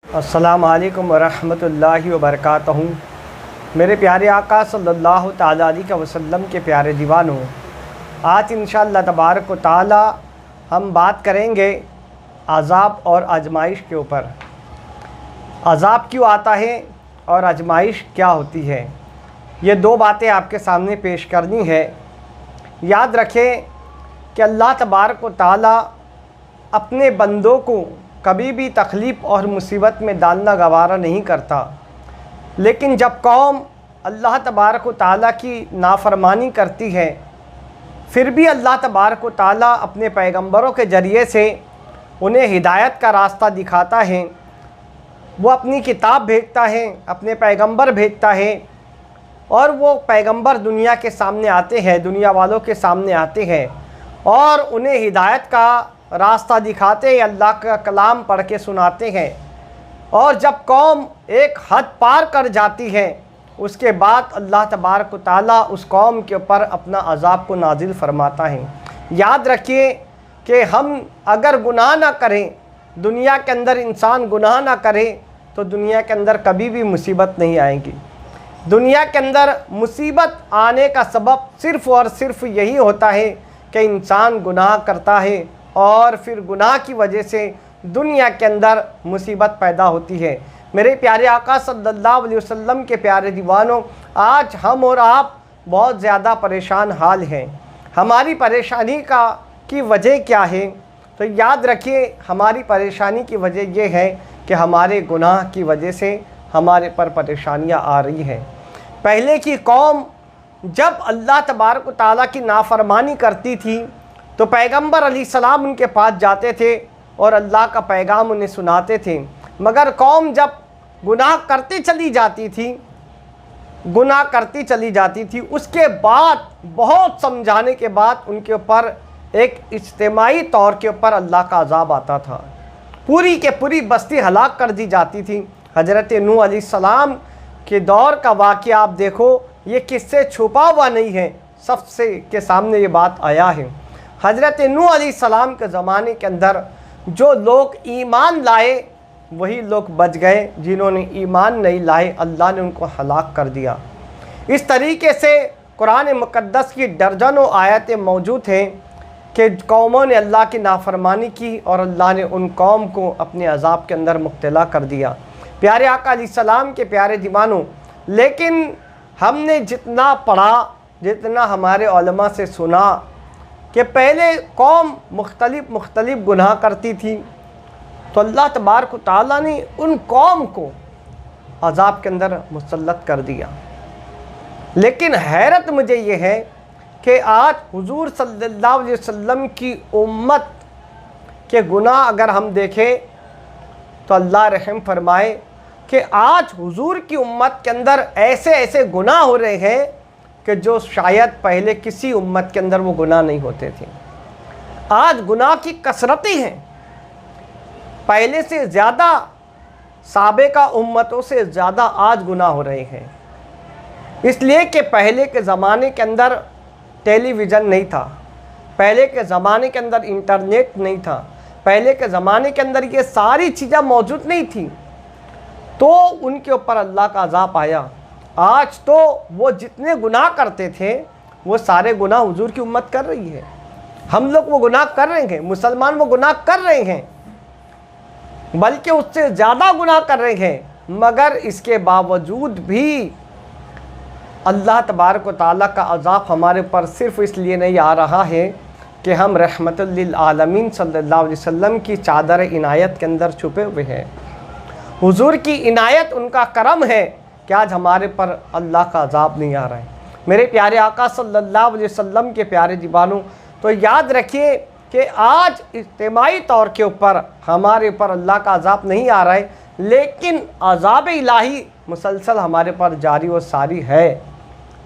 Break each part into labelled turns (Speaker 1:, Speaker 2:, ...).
Speaker 1: अस्सलामु अलैकुम वरहमतुल्लाहि वबरकातुहू। मेरे प्यारे आका सल्लल्लाहु ताला अलैहि वसल्लम के प्यारे दीवानों, आज इंशाअल्लाह तबारक व तआला हम बात करेंगे अज़ाब और आजमाइश के ऊपर। अज़ाब क्यों आता है और आजमाइश क्या होती है, ये दो बातें आपके सामने पेश करनी है। याद रखें कि अल्लाह तबारक व तआला अपने बंदों को कभी भी तकलीफ़ और मुसीबत में डालना गवारा नहीं करता, लेकिन जब कौम अल्लाह तबारक व तआला की नाफरमानी करती है, फिर भी अल्लाह तबारक व तआला अपने पैगंबरों के ज़रिए से उन्हें हिदायत का रास्ता दिखाता है। वो अपनी किताब भेजता है, अपने पैगंबर भेजता है, और वो पैगंबर दुनिया के सामने आते हैं, दुनिया वालों के सामने आते हैं और उन्हें हिदायत का रास्ता दिखाते हैं, अल्लाह का कलाम पढ़ के सुनाते हैं। और जब कौम एक हद पार कर जाती है, उसके बाद अल्लाह तबारक व तआला उस कौम के ऊपर अपना अज़ाब को नाजिल फरमाता है। याद रखिए कि हम अगर गुनाह ना करें, दुनिया के अंदर इंसान गुनाह ना करे, तो दुनिया के अंदर कभी भी मुसीबत नहीं आएगी। दुनिया के अंदर मुसीबत आने का सबब सिर्फ़ और सिर्फ यही होता है कि इंसान गुनाह करता है और फिर गुनाह की वजह से दुनिया के अंदर मुसीबत पैदा होती है। मेरे प्यारे आका सल्लल्लाहु अलैहि वसल्लम के प्यारे दीवानों, आज हम और आप बहुत ज़्यादा परेशान हाल हैं। हमारी परेशानी की वजह क्या है? तो याद रखिए, हमारी परेशानी की वजह यह है कि हमारे गुनाह की वजह से हमारे पर परेशानियां आ रही हैं। पहले की कौम जब अल्लाह तबारक व तआला की नाफरमानी करती थी, तो पैगंबर अलैहिस्सलाम उनके पास जाते थे और अल्लाह का पैगाम उन्हें सुनाते थे। मगर कौम जब गुनाह करती चली जाती थी, उसके बाद बहुत समझाने के बाद उनके ऊपर एक इज्तिमाई तौर के ऊपर अल्लाह का अज़ाब आता था। पूरी के पूरी बस्ती हलाक कर दी जाती थी। हज़रत नूह अलैहिस्सलाम के दौर का वाक़या आप देखो, ये किससे छुपा हुआ नहीं है, सबसे के सामने ये बात आया है। हज़रत नूह अलैहिस्सलाम के ज़माने के अंदर जो लोग ईमान लाए वही लोग बच गए, जिन्होंने ईमान नहीं लाए अल्लाह ने उनको हलाक कर दिया। इस तरीके से कुरान मुक़द्दस की दर्जनों आयतें मौजूद हैं कि कौमों ने अल्लाह की नाफरमानी की और अल्लाह ने उन कौम को अपने अज़ाब के अंदर मुब्तला कर दिया। प्यारे आका अलैहिस्सलाम के प्यारे दीवानों, लेकिन हमने जितना पढ़ा, जितना हमारे उलमा से सुना कि पहले कौम मुख्तलिफ गुनाह करती थी, तो अल्लाह तबारक व तआला ने उन कौम को अज़ाब के अंदर मुसल्लत कर दिया। लेकिन हैरत मुझे ये है कि आज हुजूर सल्लल्लाहु अलैहि वसल्लम की उम्मत के गुनाह अगर हम देखें, तो अल्लाह रहम फरमाए कि आज हुजूर की उम्मत के अंदर ऐसे ऐसे गुनाह हो रहे हैं कि जो शायद पहले किसी उम्मत के अंदर वो गुनाह नहीं होते थे। आज गुनाह की कसरतें हैं, पहले से ज़्यादा, साबिक़ा उम्मतों से ज़्यादा आज गुनाह हो रहे हैं। इसलिए कि पहले के ज़माने के अंदर टेलीविज़न नहीं था, पहले के ज़माने के अंदर इंटरनेट नहीं था, पहले के ज़माने के अंदर ये सारी चीज़ें मौजूद नहीं थी, तो उनके ऊपर अल्लाह का अज़ाब आया। आज तो वो जितने गुनाह करते थे वो सारे गुनाह हुजूर की उम्मत कर रही है। हम लोग वो गुनाह कर रहे हैं, मुसलमान वो गुनाह कर रहे हैं, बल्कि उससे ज़्यादा गुनाह कर रहे हैं। मगर इसके बावजूद भी अल्लाह तबारक व तआला का अज़ाब हमारे पर सिर्फ़ इसलिए नहीं आ रहा है कि हम रहमतुल लिल आलमीन सल्लल्लाहु अलैहि वसल्लम की चादर इनायत के अंदर छुपे हुए हैं। हुजूर की इनायत, उनका करम है कि आज हमारे पर अल्लाह का अज़ाब नहीं आ रहा है। मेरे प्यारे आका सल्लल्लाहु अलैहि वसल्लम के प्यारे दीवानों, तो याद रखिए कि आज इज्तिमाई तौर के ऊपर हमारे ऊपर अल्लाह का अज़ाब नहीं आ रहा है, लेकिन अज़ाब इलाही मुसलसल हमारे पर जारी व सारी है।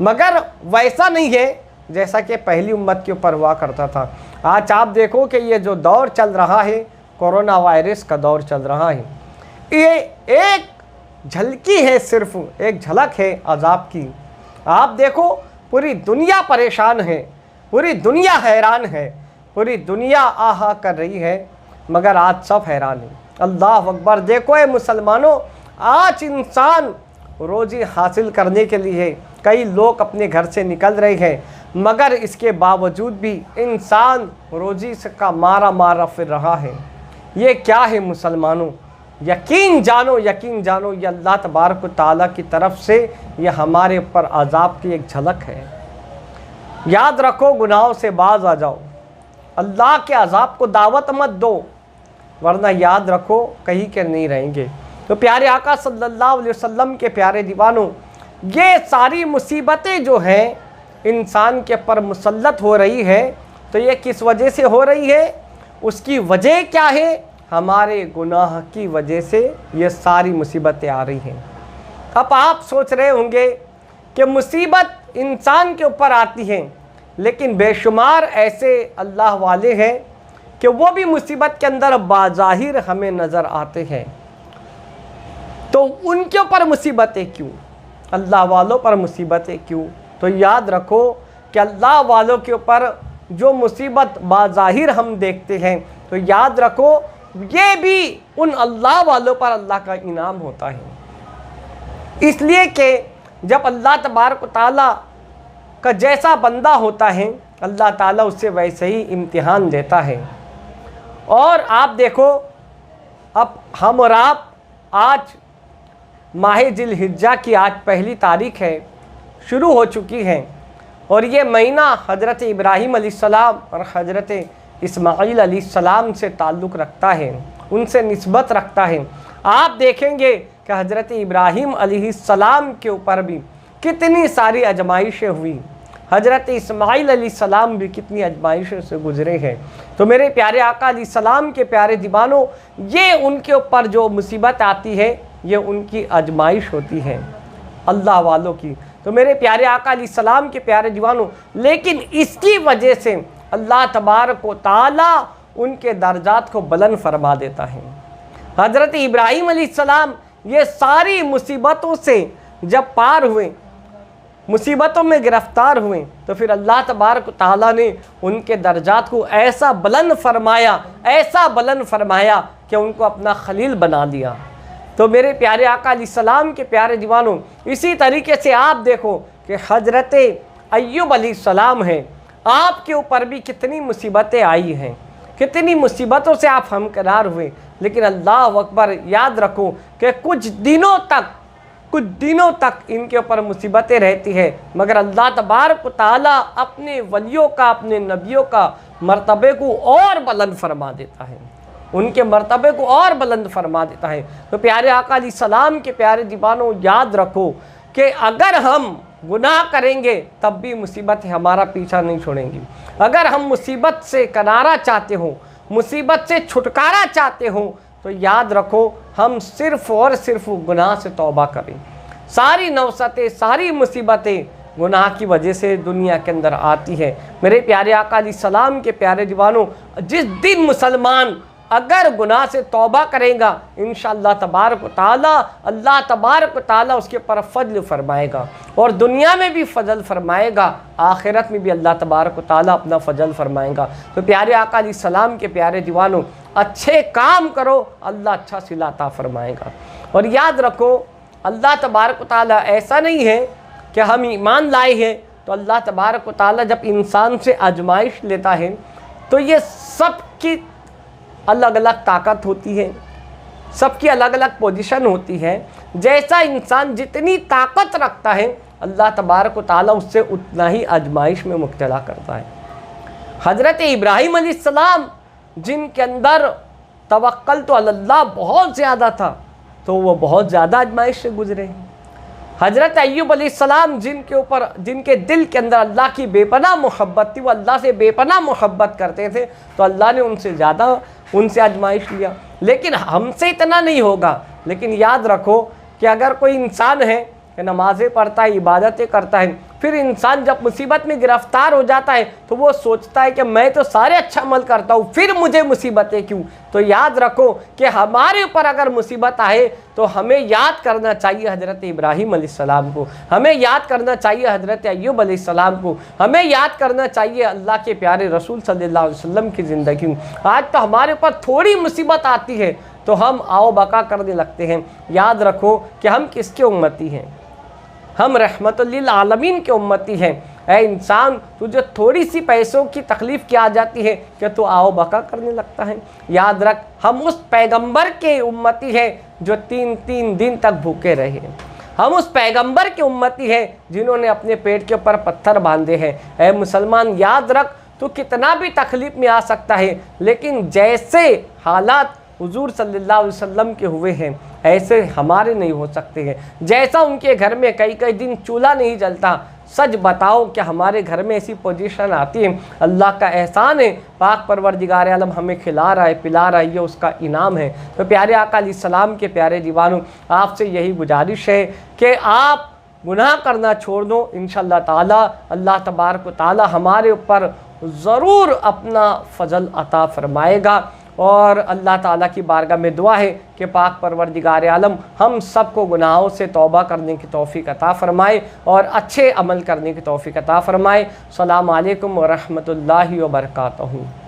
Speaker 1: मगर वैसा नहीं है जैसा कि पहली उम्मत के ऊपर हुआ करता था। आज आप देखो कि ये जो दौर चल रहा है, कोरोना वायरस का दौर चल रहा है, ये एक झलकी है, सिर्फ एक झलक है अज़ाब की। आप देखो पूरी दुनिया परेशान है, पूरी दुनिया हैरान है, पूरी दुनिया आहा कर रही है, मगर आज सब हैरान है। अल्लाह अकबर। देखो ये मुसलमानों, आज इंसान रोज़ी हासिल करने के लिए कई लोग अपने घर से निकल रहे हैं, मगर इसके बावजूद भी इंसान रोज़ी का मारा फिर रहा है। ये क्या है मुसलमानों? यकीन जानो ये अल्लाह तबारक व तआला की तरफ से ये हमारे ऊपर अजाब की एक झलक है। याद रखो, गुनाहों से बाज आ जाओ, अल्लाह के अजाब को दावत मत दो, वरना याद रखो कहीं के नहीं रहेंगे। तो प्यारे आका सल्लल्लाहु अलैहि वसल्लम के प्यारे दीवानों, ये सारी मुसीबतें जो हैं इंसान के ऊपर मुसल्लत हो रही है, तो ये किस वजह से हो रही है? उसकी वजह क्या है? हमारे गुनाह की वजह से ये सारी मुसीबतें आ रही हैं। अब आप सोच रहे होंगे कि मुसीबत इंसान के ऊपर आती है, लेकिन बेशुमार ऐसे अल्लाह वाले हैं कि वो भी मुसीबत के अंदर बाज़ाहिर हमें नज़र आते हैं। तो उनके ऊपर मुसीबतें क्यों? अल्लाह वालों पर मुसीबतें क्यों? तो याद रखो कि अल्लाह वालों के ऊपर जो मुसीबत बाज़ाहिर हम देखते हैं, तो याद रखो ये भी उन अल्लाह वालों पर अल्लाह का इनाम होता है। इसलिए कि जब अल्लाह तबारक व तआला का जैसा बंदा होता है, अल्लाह ताला उससे वैसे ही इम्तिहान देता है। और आप देखो, अब हम और आप आज माह जिलहिज्जा की आज पहली तारीख है, शुरू हो चुकी है, और ये महीना हज़रत इब्राहीम अलैहिस्सलाम और हज़रत इस्माईल अलैहिस्सलाम से ताल्लुक़ रखता है, उनसे निस्बत रखता है। आप देखेंगे कि हज़रत इब्राहीम अलैहिस्सलाम के ऊपर भी कितनी सारी आजमाइशें हुई, हज़रत इस्माईल अलैहिस्सलाम भी कितनी आजमाइशों से गुज़रे हैं। तो मेरे प्यारे आका अलैहिस्सलाम के प्यारे दीवानों, ये उनके ऊपर जो मुसीबत आती है, ये उनकी आजमाइश होती है अल्लाह वालों की। तो मेरे प्यारे आका अलैहिस्सलाम के प्यारे दीवानों, लेकिन इसकी वजह से अल्लाह तबारक व तआला उनके दर्जात को बुलंद फरमा देता है। हज़रत इब्राहीम अलैहिस्सलाम ये सारी मुसीबतों से जब पार हुए, मुसीबतों में गिरफ्तार हुए, तो फिर अल्लाह तबारक व तआला ने उनके दर्जात को ऐसा बुलंद फरमाया कि उनको अपना खलील बना दिया। तो मेरे प्यारे आका अलैहिस्सलाम के प्यारे दीवानों, इसी तरीके से आप देखो कि हज़रत अय्यूब अलैहिस्सलाम हैं, आपके ऊपर भी कितनी मुसीबतें आई हैं, कितनी मुसीबतों से आप हमकिनार हुए, लेकिन अल्लाह अकबर, याद रखो कि कुछ दिनों तक इनके ऊपर मुसीबतें रहती है, मगर अल्लाह तबारक व तआला अपने वलियों का, अपने नबियों का मर्तबे को और बुलंद फरमा देता है, उनके मर्तबे को और बुलंद फरमा देता है। तो प्यारे आका अलैहिस्सलाम के प्यारे दीवानों, याद रखो कि अगर हम गुनाह करेंगे तब भी मुसीबत हमारा पीछा नहीं छोड़ेंगी। अगर हम मुसीबत से किनारा चाहते हो, मुसीबत से छुटकारा चाहते हो, तो याद रखो हम सिर्फ़ और सिर्फ गुनाह से तौबा करें। सारी नौसतें, सारी मुसीबतें गुनाह की वजह से दुनिया के अंदर आती है। मेरे प्यारे आका अलैहिस्सलाम के प्यारे दीवानों, जिस दिन मुसलमान अगर गुनाह से तौबा करेगा, इंशाअल्लाह तबारक व तआला अल्लाह तबारक व तआला उसके ऊपर फजल फरमाएगा, और दुनिया में भी फजल फरमाएगा, आखिरत में भी अल्लाह तबारक व तआला अपना फजल फरमाएगा। तो प्यारे आका अलैहिस्सलाम के प्यारे दीवानों, अच्छे काम करो, अल्लाह अच्छा सिला अता फरमाएगा। और याद रखो, अल्लाह तबारक व तआला ऐसा नहीं है कि हम ईमान लाए हैं तो अल्लाह तबारक व तआला जब इंसान से आजमाइश लेता है, तो ये सबकी अलग अलग ताकत होती है, सबकी अलग अलग पोजीशन होती है। जैसा इंसान जितनी ताकत रखता है, अल्लाह तबारक व तआला उससे उतना ही आजमाइश में मुब्तला करता है। हज़रत इब्राहीम अलैहिस्सलाम, जिनके अंदर तवक्कल तो अल्लाह बहुत ज़्यादा था, तो वो बहुत ज़्यादा आजमाइश से गुजरे हैं। हज़रत अय्यूब अलैहिस्सलाम, जिनके दिल के अंदर अल्लाह की बेपनाह मोहब्बत थी, वो अल्लाह से बेपनाह मोहब्बत करते थे, तो अल्लाह ने उनसे आजमाइश लिया। लेकिन हमसे इतना नहीं होगा। लेकिन याद रखो कि अगर कोई इंसान है कि नमाज़ें पढ़ता है, इबादतें करता है, फिर इंसान जब मुसीबत में गिरफ्तार हो जाता है तो वो सोचता है कि मैं तो सारे अच्छा अमल करता हूँ, फिर मुझे मुसीबतें क्यों। तो याद रखो कि हमारे ऊपर अगर मुसीबत आए तो हमें याद करना चाहिए हज़रत इब्राहीम अलैहिस्सलाम को, हमें याद करना चाहिए हज़रत अय्यूब अलैहिस्सलाम को, हमें याद करना चाहिए अल्लाह के प्यारे रसूल सल्लल्लाहु अलैहि वसल्लम की ज़िंदगी। आज तो हमारे ऊपर थोड़ी मुसीबत आती है तो हम आओ बका करने लगते हैं। याद रखो कि हम किसके उम्मती हैं, हम रहमतुल आलमीन के उम्मती हैं। ऐ इंसान, तुझे थोड़ी सी पैसों की तकलीफ़ क्या आ जाती है कि तू आओ बका करने लगता है। याद रख, हम उस पैगंबर के उम्मती हैं जो 3 दिन तक भूखे रहे। हम उस पैगंबर के उम्मती हैं जिन्होंने अपने पेट के ऊपर पत्थर बांधे हैं। ऐ मुसलमान, याद रख, तू कितना भी तकलीफ़ में आ सकता है, लेकिन जैसे हालात हुजूर सल्लल्लाहु अलैहि वसल्लम के हुए हैं ऐसे हमारे नहीं हो सकते हैं। जैसा उनके घर में कई दिन चूल्हा नहीं जलता, सच बताओ कि हमारे घर में ऐसी पोजीशन आती है। अल्लाह का एहसान है, पाक परवरदिगार आलम हमें खिला रहा है, पिला रहा है, ये उसका इनाम है। तो प्यारे आका अलैहिस्सलाम के प्यारे दीवानों, आपसे यही गुजारिश है कि आप गुनाह करना छोड़ दो। इंशाअल्लाह ताला अल्लाह तबारक व ताला हमारे ऊपर ज़रूर अपना फ़ज़ल अता फ़रमाएगा। और अल्लाह ताला की बारगाह में दुआ है कि पाक परवरदिगार आलम हम सबको गुनाहों से तौबा करने की तौफ़ीक़ अता फ़रमाए और अच्छे अमल करने की तौफ़ीक़ अता फ़रमाए। अस्सलामु अलैकुम व रहमतुल्लाहि व बरकातहू।